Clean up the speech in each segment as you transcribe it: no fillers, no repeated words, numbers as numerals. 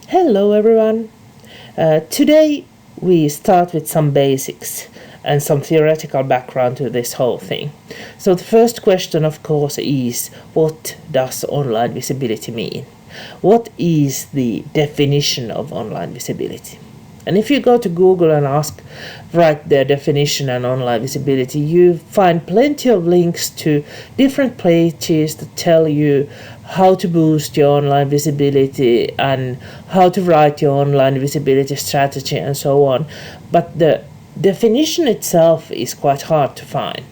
Hello everyone. Today we start with some basics and some theoretical background to this whole thing. So the first question of course is, what does online visibility mean? What is the definition of online visibility? And if you go to Google and write their definition and online visibility, you find plenty of links to different pages that tell you how to boost your online visibility and how to write your online visibility strategy and so on. But the definition itself is quite hard to find.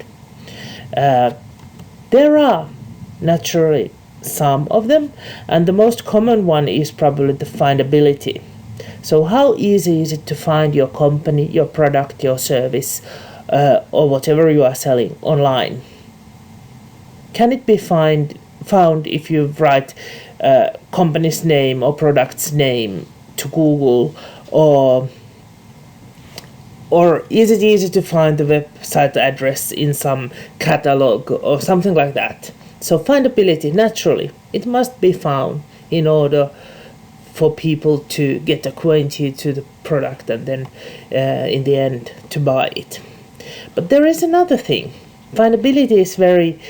There are naturally some of them, and the most common one is probably the findability. So how easy is it to find your company, your product, your service, or whatever you are selling online? Can it be found if you write company's name or product's name to Google, or is it easy to find the website address in some catalog or something like that? So findability, naturally, it must be found in order for people to get acquainted to the product and then in the end to buy it. But there is another thing. Findability is very,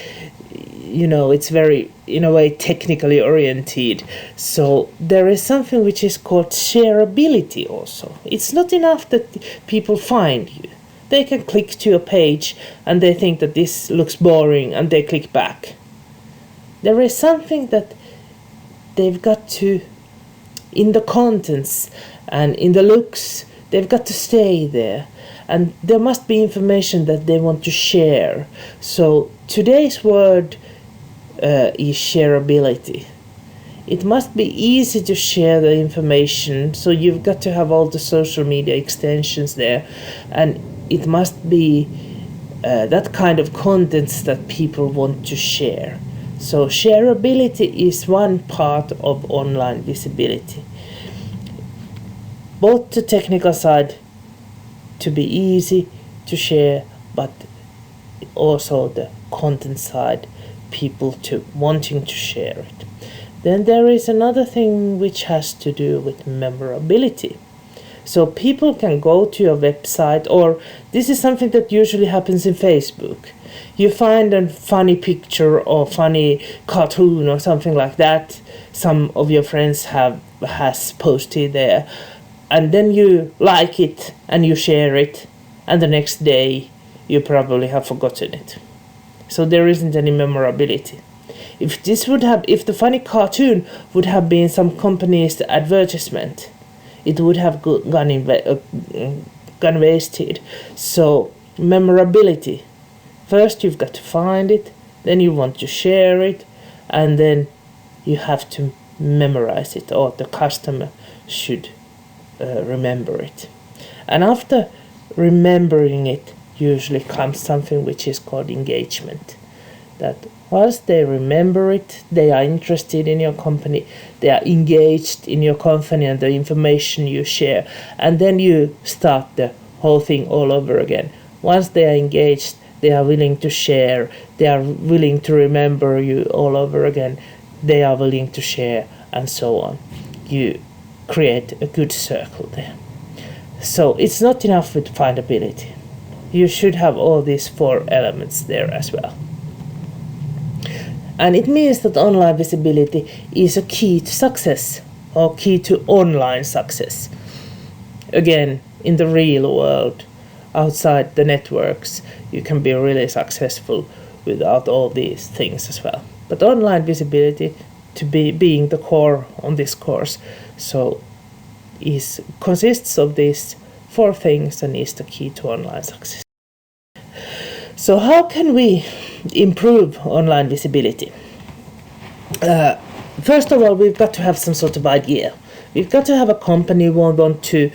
it's very, in a way, technically oriented. So there is something which is called shareability also. It's not enough that people find you. They can click to a page and they think that this looks boring and they click back. There is something that they've got to, in the contents and in the looks, they've got to stay there. And there must be information that they want to share. So today's word is shareability. It must be easy to share the information, so you've got to have all the social media extensions there, and it must be that kind of contents that people want to share. So shareability is one part of online visibility. Both the technical side to be easy to share, but also the content side, people to wanting to share it. Then there is another thing which has to do with memorability. So people can go to your website, or this is something that usually happens in Facebook. You find a funny picture or funny cartoon or something like that some of your friends has posted there, and then you like it and you share it, and the next day you probably have forgotten it. So there isn't any memorability. If the funny cartoon would have been some company's advertisement, it would have gone wasted. So memorability. First you've got to find it, then you want to share it, and then you have to memorize it, or the customer should remember it. And after remembering it, usually comes something which is called engagement. That whilst they remember it, they are interested in your company, they are engaged in your company and the information you share, and then you start the whole thing all over again. Once they are engaged, they are willing to share, they are willing to remember you all over again, they are willing to share, and so on. You create a good circle there. So it's not enough with findability. You should have all these 4 elements there as well. And it means that online visibility is a key to success, or key to online success. Again, in the real world, outside the networks, you can be really successful without all these things as well. But online visibility, to be being the core on this course, so consists of these 4 things and is the key to online success. So how can we improve online visibility? First of all, we've got to have some sort of idea. We've got to have a company we want to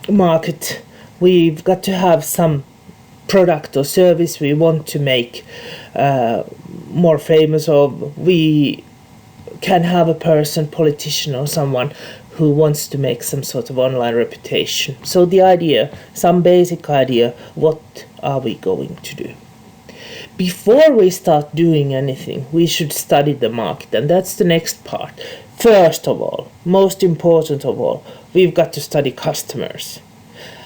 market. We've got to have some product or service we want to make more famous of. We can have a politician or someone who wants to make some sort of online reputation. So the idea, some basic idea, what are we going to do? Before we start doing anything, we should study the market, and that's the next part. First of all, most important of all, we've got to study customers.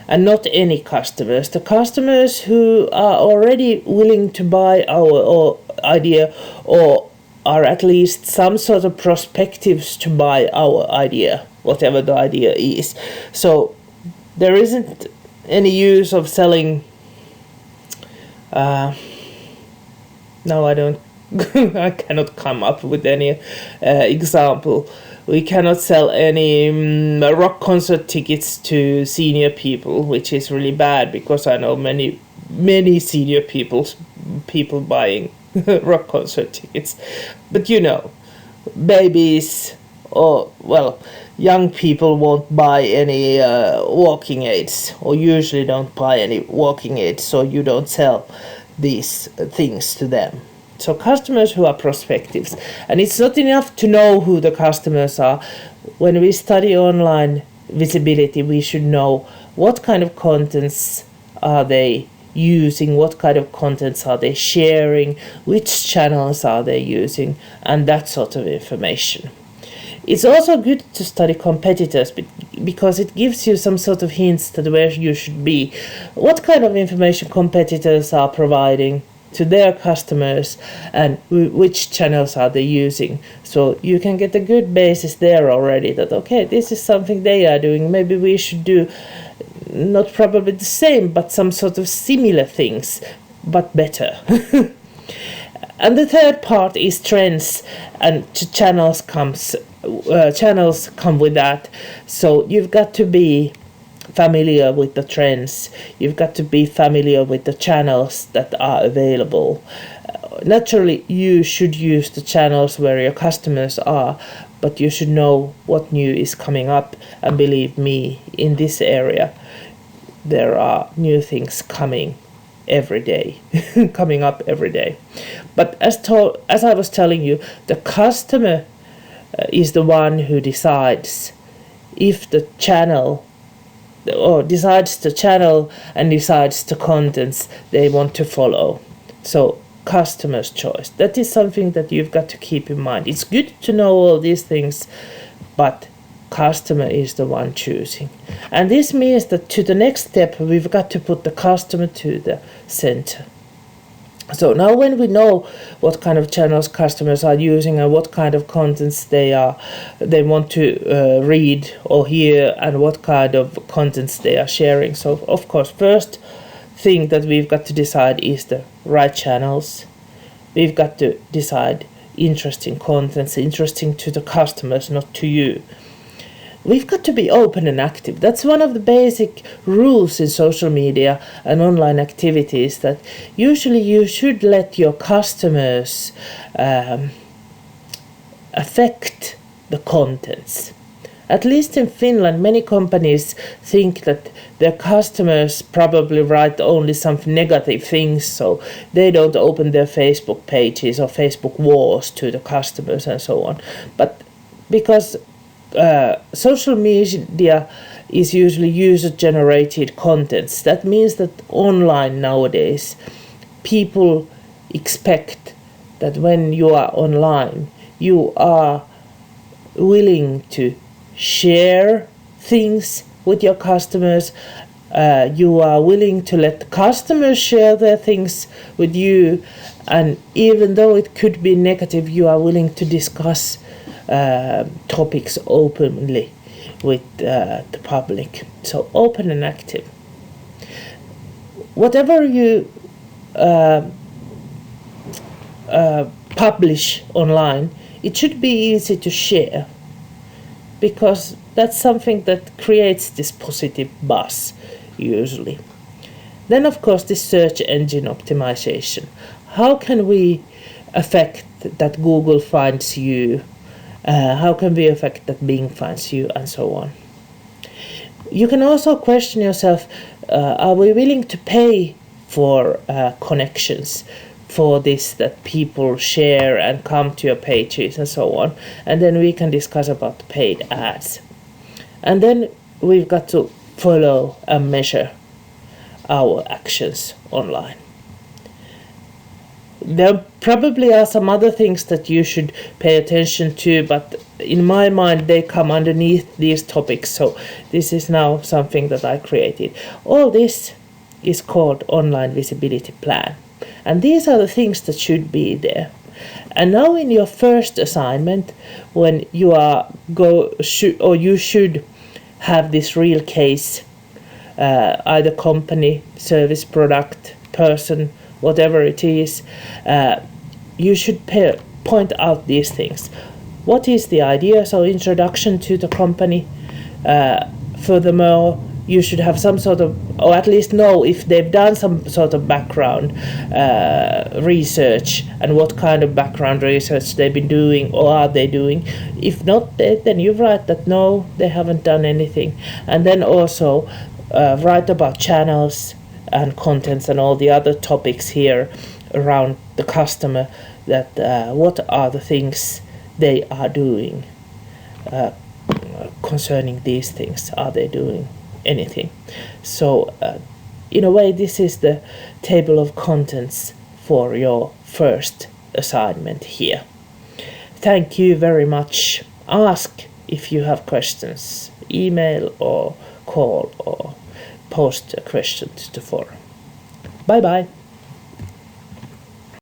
And not any customers, the customers who are already willing to buy our idea, or are at least some sort of prospectives to buy our idea, whatever the idea is. So there isn't any use of selling. No, I don't. I cannot come up with any example. We cannot sell any rock concert tickets to senior people, which is really bad, because I know many senior people buying rock concert tickets. But babies, or young people won't buy any walking aids, or usually don't buy any walking aids, so you don't sell these things to them. So customers who are prospectives. And it's not enough to know who the customers are. When we study online visibility, we should know what kind of contents are they using, what kind of contents are they sharing, which channels are they using, and that sort of information. It's also good to study competitors, because it gives you some sort of hints to where you should be. What kind of information competitors are providing to their customers, and which channels are they using. So you can get a good basis there already, that okay, this is something they are doing, maybe we should do not probably the same, but some sort of similar things, but better. And the third part is trends, and channels come with that. So you've got to be familiar with the trends. You've got to be familiar with the channels that are available. Naturally, you should use the channels where your customers are, but you should know what new is coming up. And believe me, in this area, there are new things coming every day, coming up every day. But as I was telling you, the customer is the one who decides if the channel, or decides the channel and decides the contents they want to follow. So customer's choice, that is something that you've got to keep in mind. It's good to know all these things, but customer is the one choosing. And this means that to the next step, we've got to put the customer to the center. So now when we know what kind of channels customers are using and what kind of contents they want to read or hear, and what kind of contents they are sharing. So of course, first thing that we've got to decide is the right channels. We've got to decide interesting contents, interesting to the customers, not to you. We've got to be open and active. That's one of the basic rules in social media and online activities, that usually you should let your customers affect the contents. At least in Finland, many companies think that their customers probably write only some negative things, so they don't open their Facebook pages or Facebook walls to the customers and so on. But because social media is usually user-generated contents, that means that online nowadays, people expect that when you are online, you are willing to share things with your customers. You are willing to let the customers share their things with you, and even though it could be negative, you are willing to discuss topics openly with the public. So open and active. Whatever you publish online, it should be easy to share, because that's something that creates this positive buzz usually. Then of course, this search engine optimization. How can we affect that Google finds you? How can we affect that Bing finds you, and so on? You can also question yourself, are we willing to pay for connections, for this, that people share and come to your pages and so on? And then we can discuss about paid ads. And then we've got to follow and measure our actions online. There probably are some other things that you should pay attention to, but in my mind they come underneath these topics. So this is now something that I created. All this is called online visibility plan. And these are the things that should be there. And now in your first assignment, when you are you should have this real case, either company, service, product, person, whatever it is, you should point out these things. What is the idea? So introduction to the company. Furthermore, you should have some sort of, or at least know if they've done some sort of background research, and what kind of background research they've been doing or are they doing. If not, then you write that no, they haven't done anything. And then also write about channels and contents and all the other topics here around the customer, that what are the things they are doing concerning these things. Are they doing anything? So in a way, this is the table of contents for your first assignment here. Thank you very much. Ask if you have questions. Email or call or post a question to the forum. Bye bye.